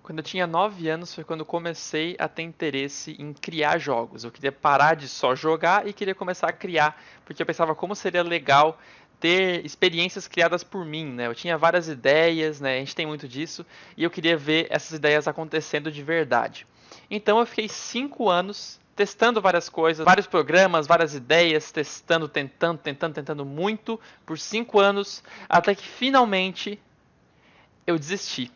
Quando eu tinha 9 anos foi quando eu comecei a ter interesse em criar jogos. Eu queria parar de só jogar e queria começar a criar, porque eu pensava como seria legal ter experiências criadas por mim, né? Eu tinha várias ideias, né? A gente tem muito disso, e eu queria ver essas ideias acontecendo de verdade. Então eu fiquei 5 anos testando várias coisas, vários programas, várias ideias, testando, tentando muito por 5 anos, até que finalmente eu desisti.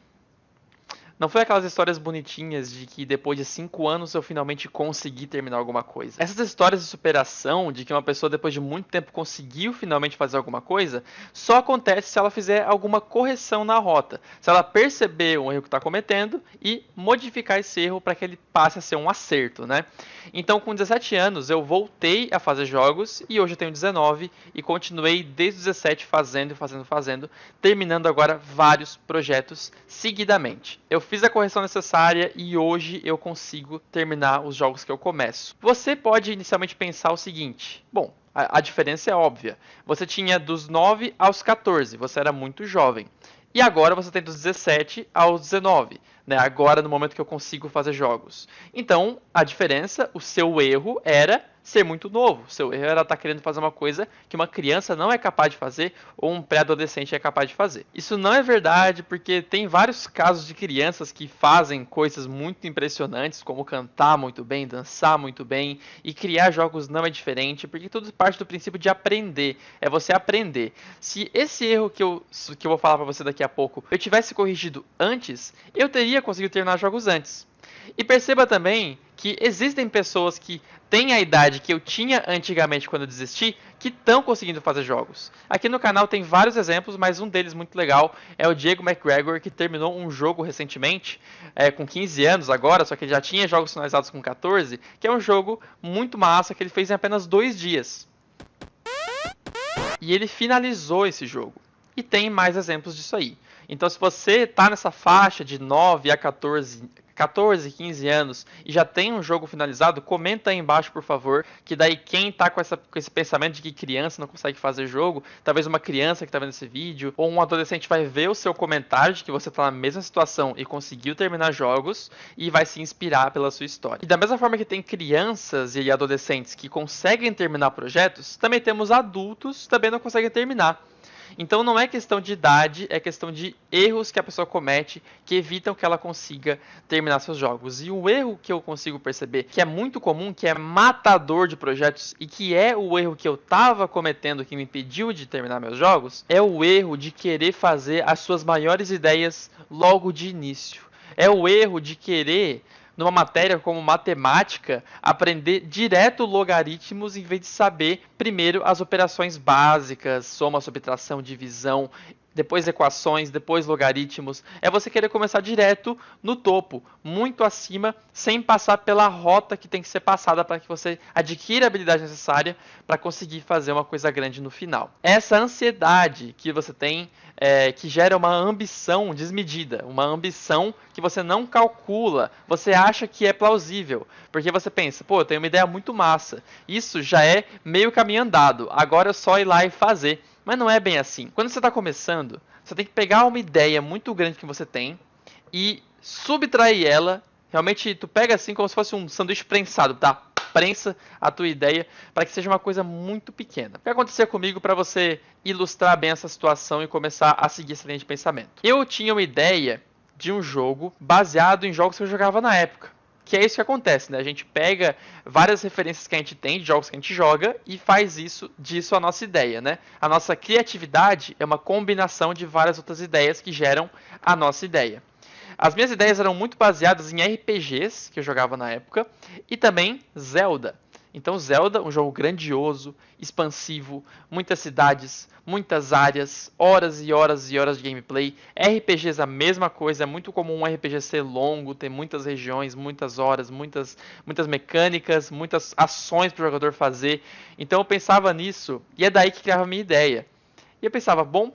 Não foi aquelas histórias bonitinhas de que depois de 5 anos eu finalmente consegui terminar alguma coisa. Essas histórias de superação, de que uma pessoa depois de muito tempo conseguiu finalmente fazer alguma coisa, só acontece se ela fizer alguma correção na rota. Se ela perceber o erro que está cometendo e modificar esse erro para que ele passe a ser um acerto, né? Então, com 17 anos, eu voltei a fazer jogos e hoje eu tenho 19 e continuei desde os 17 fazendo, terminando agora vários projetos seguidamente. Eu fiz a correção necessária e hoje eu consigo terminar os jogos que eu começo. Você pode inicialmente pensar o seguinte: bom, a diferença é óbvia. Você tinha dos 9 aos 14, você era muito jovem. E agora você tem dos 17 aos 19, né? Agora no momento que eu consigo fazer jogos. Então, a diferença, o seu erro era ser muito novo. O seu erro era estar querendo fazer uma coisa que uma criança não é capaz de fazer ou um pré-adolescente é capaz de fazer. Isso não é verdade porque tem vários casos de crianças que fazem coisas muito impressionantes, como cantar muito bem, dançar muito bem, e criar jogos não é diferente, porque tudo parte do princípio de aprender. É você aprender. Se esse erro que eu vou falar pra você daqui a pouco, eu tivesse corrigido antes, eu teria conseguido terminar jogos antes. E perceba também que existem pessoas que têm a idade que eu tinha antigamente quando eu desisti, que estão conseguindo fazer jogos. Aqui no canal tem vários exemplos, mas um deles muito legal é o Diego McGregor, que terminou um jogo recentemente, com 15 anos agora, só que ele já tinha jogos finalizados com 14, que é um jogo muito massa que ele fez em apenas 2 dias. E ele finalizou esse jogo. E tem mais exemplos disso aí. Então, se você está nessa faixa de 9 a 14, 15 anos e já tem um jogo finalizado, comenta aí embaixo, por favor, que daí quem está com esse pensamento de que criança não consegue fazer jogo, talvez uma criança que está vendo esse vídeo, ou um adolescente vai ver o seu comentário de que você está na mesma situação e conseguiu terminar jogos e vai se inspirar pela sua história. E da mesma forma que tem crianças e adolescentes que conseguem terminar projetos, também temos adultos que também não conseguem terminar. Então não é questão de idade, é questão de erros que a pessoa comete que evitam que ela consiga terminar seus jogos. E o erro que eu consigo perceber, que é muito comum, que é matador de projetos e que é o erro que eu estava cometendo que me impediu de terminar meus jogos, é o erro de querer fazer as suas maiores ideias logo de início. É o erro de querer, numa matéria como matemática, aprender direto logaritmos em vez de saber primeiro as operações básicas, soma, subtração, divisão, depois equações, depois logaritmos. É você querer começar direto no topo, muito acima, sem passar pela rota que tem que ser passada para que você adquira a habilidade necessária para conseguir fazer uma coisa grande no final. Essa ansiedade que você tem que gera uma ambição desmedida, uma ambição que você não calcula, você acha que é plausível, porque você pensa, pô, eu tenho uma ideia muito massa, isso já é meio caminho andado, agora é só ir lá e fazer. Mas não é bem assim. Quando você está começando, você tem que pegar uma ideia muito grande que você tem e subtrair ela. Realmente, tu pega assim como se fosse um sanduíche prensado, tá? Prensa a tua ideia para que seja uma coisa muito pequena. O que aconteceu comigo para você ilustrar bem essa situação e começar a seguir essa linha de pensamento? Eu tinha uma ideia de um jogo baseado em jogos que eu jogava na época. Que é isso que acontece, né? A gente pega várias referências que a gente tem de jogos que a gente joga e faz disso a nossa ideia, né? A nossa criatividade é uma combinação de várias outras ideias que geram a nossa ideia. As minhas ideias eram muito baseadas em RPGs que eu jogava na época e também Zelda. Então Zelda, um jogo grandioso, expansivo, muitas cidades, muitas áreas, horas e horas e horas de gameplay. RPGs a mesma coisa, é muito comum um RPG ser longo, ter muitas regiões, muitas horas, muitas mecânicas, muitas ações para o jogador fazer. Então eu pensava nisso e é daí que criava a minha ideia. E eu pensava, bom,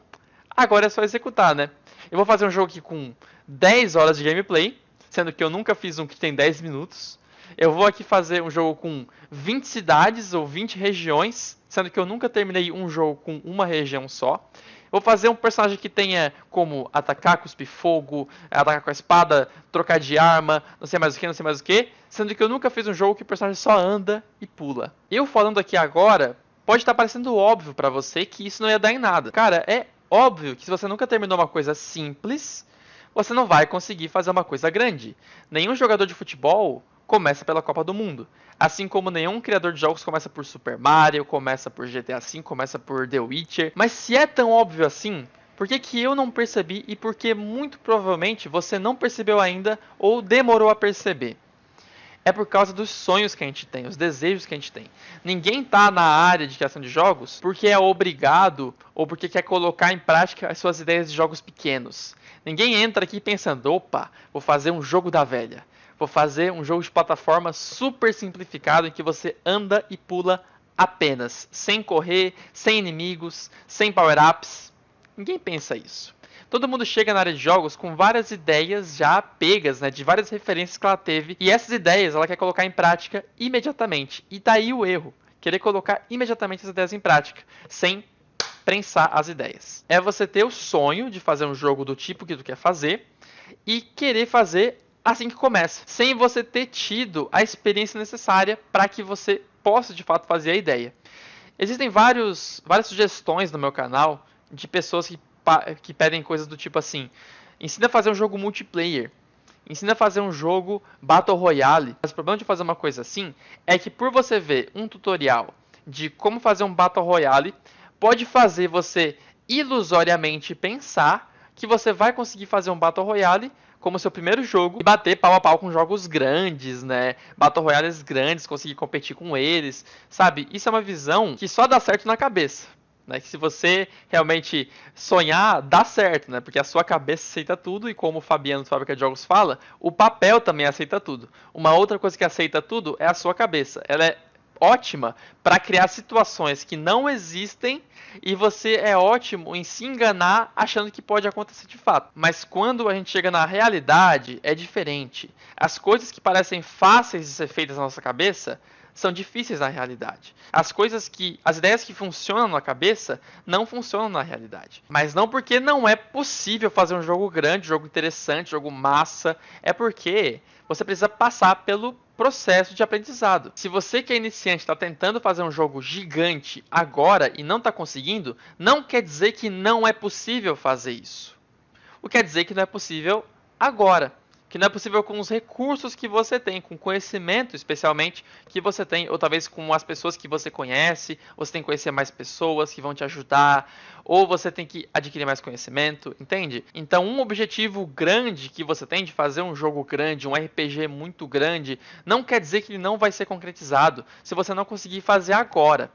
agora é só executar, né? Eu vou fazer um jogo aqui com 10 horas de gameplay, sendo que eu nunca fiz um que tem 10 minutos. Eu vou aqui fazer um jogo com 20 cidades ou 20 regiões, sendo que eu nunca terminei um jogo com uma região só. Vou fazer um personagem que tenha como atacar, cuspir fogo, atacar com a espada, trocar de arma, não sei mais o que, não sei mais o que. Sendo que eu nunca fiz um jogo que o personagem só anda e pula. Eu falando aqui agora, pode estar parecendo óbvio pra você que isso não ia dar em nada. Cara, é óbvio que se você nunca terminou uma coisa simples, você não vai conseguir fazer uma coisa grande. Nenhum jogador de futebol começa pela Copa do Mundo. Assim como nenhum criador de jogos começa por Super Mario, começa por GTA V, começa por The Witcher. Mas se é tão óbvio assim, por que que eu não percebi e por que muito provavelmente você não percebeu ainda ou demorou a perceber? É por causa dos sonhos que a gente tem, os desejos que a gente tem. Ninguém tá na área de criação de jogos porque é obrigado ou porque quer colocar em prática as suas ideias de jogos pequenos. Ninguém entra aqui pensando, opa, vou fazer um jogo da velha. Vou fazer um jogo de plataforma super simplificado em que você anda e pula apenas, sem correr, sem inimigos, sem power-ups. Ninguém pensa isso. Todo mundo chega na área de jogos com várias ideias já pegas, né, de várias referências que ela teve, e essas ideias ela quer colocar em prática imediatamente. E daí o erro, querer colocar imediatamente as ideias em prática, sem prensar as ideias. É você ter o sonho de fazer um jogo do tipo que tu quer fazer e querer fazer assim que começa, sem você ter tido a experiência necessária para que você possa de fato fazer a ideia. Existem várias sugestões no meu canal de pessoas que pedem coisas do tipo assim: ensina a fazer um jogo multiplayer, ensina a fazer um jogo Battle Royale. Mas o problema de fazer uma coisa assim é que por você ver um tutorial de como fazer um Battle Royale, pode fazer você ilusoriamente pensar que você vai conseguir fazer um Battle Royale como seu primeiro jogo e bater pau a pau com jogos grandes, né? Battle Royales grandes, conseguir competir com eles, sabe? Isso é uma visão que só dá certo na cabeça. Né, que se você realmente sonhar, dá certo, né? Porque a sua cabeça aceita tudo e como o Fabiano do Fábrica de Jogos fala, o papel também aceita tudo. Uma outra coisa que aceita tudo é a sua cabeça. Ela é ótima para criar situações que não existem e você é ótimo em se enganar achando que pode acontecer de fato. Mas quando a gente chega na realidade, é diferente. As coisas que parecem fáceis de ser feitas na nossa cabeça são difíceis na realidade. As ideias que funcionam na cabeça não funcionam na realidade. Mas não porque não é possível fazer um jogo grande, jogo interessante, jogo massa, é porque você precisa passar pelo processo de aprendizado. Se você que é iniciante está tentando fazer um jogo gigante agora e não está conseguindo, não quer dizer que não é possível fazer isso. O que quer dizer que não é possível agora. Que não é possível com os recursos que você tem, com o conhecimento especialmente que você tem, ou talvez com as pessoas que você conhece, você tem que conhecer mais pessoas que vão te ajudar, ou você tem que adquirir mais conhecimento, entende? Então um objetivo grande que você tem de fazer um jogo grande, um RPG muito grande, não quer dizer que ele não vai ser concretizado se você não conseguir fazer agora.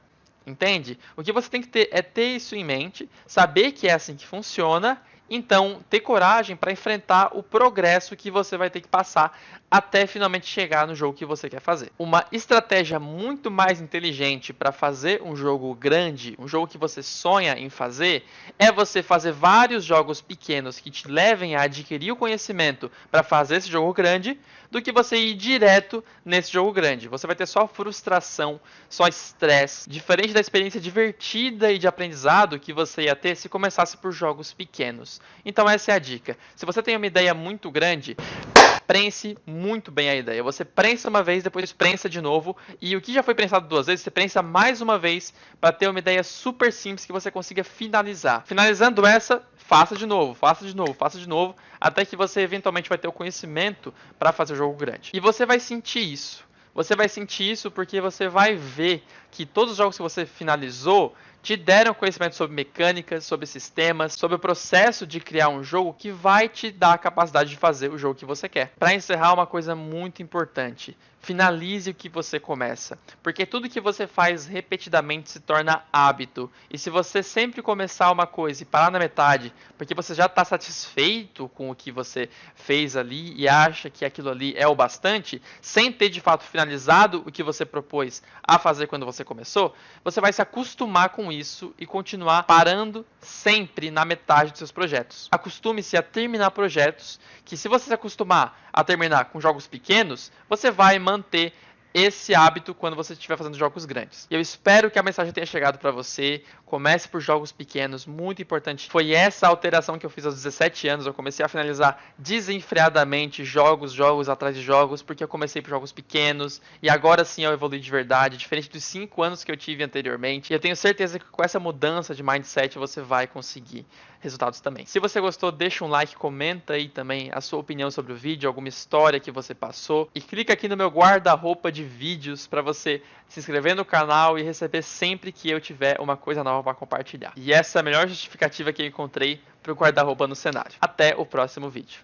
Entende? O que você tem que ter é ter isso em mente, saber que é assim que funciona. Então, ter coragem para enfrentar o progresso que você vai ter que passar até finalmente chegar no jogo que você quer fazer. Uma estratégia muito mais inteligente para fazer um jogo grande, um jogo que você sonha em fazer, é você fazer vários jogos pequenos que te levem a adquirir o conhecimento para fazer esse jogo grande, do que você ir direto nesse jogo grande. Você vai ter só frustração, só estresse, diferente da experiência divertida e de aprendizado que você ia ter se começasse por jogos pequenos. Então essa é a dica. Se você tem uma ideia muito grande, prense muito bem a ideia. Você prensa uma vez, depois prensa de novo. E o que já foi prensado 2 vezes, você prensa mais uma vez para ter uma ideia super simples que você consiga finalizar. Finalizando essa, faça de novo, faça de novo, faça de novo, até que você eventualmente vai ter o conhecimento para fazer o jogo grande. E você vai sentir isso. Você vai sentir isso porque você vai ver que todos os jogos que você finalizou te deram conhecimento sobre mecânicas, sobre sistemas, sobre o processo de criar um jogo que vai te dar a capacidade de fazer o jogo que você quer. Para encerrar, uma coisa muito importante: finalize o que você começa, porque tudo que você faz repetidamente se torna hábito. E se você sempre começar uma coisa e parar na metade, porque você já está satisfeito com o que você fez ali e acha que aquilo ali é o bastante, sem ter de fato finalizado o que você propôs a fazer quando você começou, você vai se acostumar com isso e continuar parando sempre na metade dos seus projetos. Acostume-se a terminar projetos que, se você se acostumar a terminar com jogos pequenos, você vai manter esse hábito quando você estiver fazendo jogos grandes. E eu espero que a mensagem tenha chegado para você. Comece por jogos pequenos, muito importante. Foi essa alteração que eu fiz aos 17 anos. Eu comecei a finalizar desenfreadamente jogos atrás de jogos, porque eu comecei por jogos pequenos e agora sim eu evolui de verdade, diferente dos 5 anos que eu tive anteriormente. E eu tenho certeza que com essa mudança de mindset você vai conseguir resultados também. Se você gostou, deixa um like, comenta aí também a sua opinião sobre o vídeo, alguma história que você passou e clica aqui no meu guarda-roupa de vídeos para você se inscrever no canal e receber sempre que eu tiver uma coisa nova para compartilhar. E essa é a melhor justificativa que eu encontrei para o guarda-roupa no cenário. Até o próximo vídeo.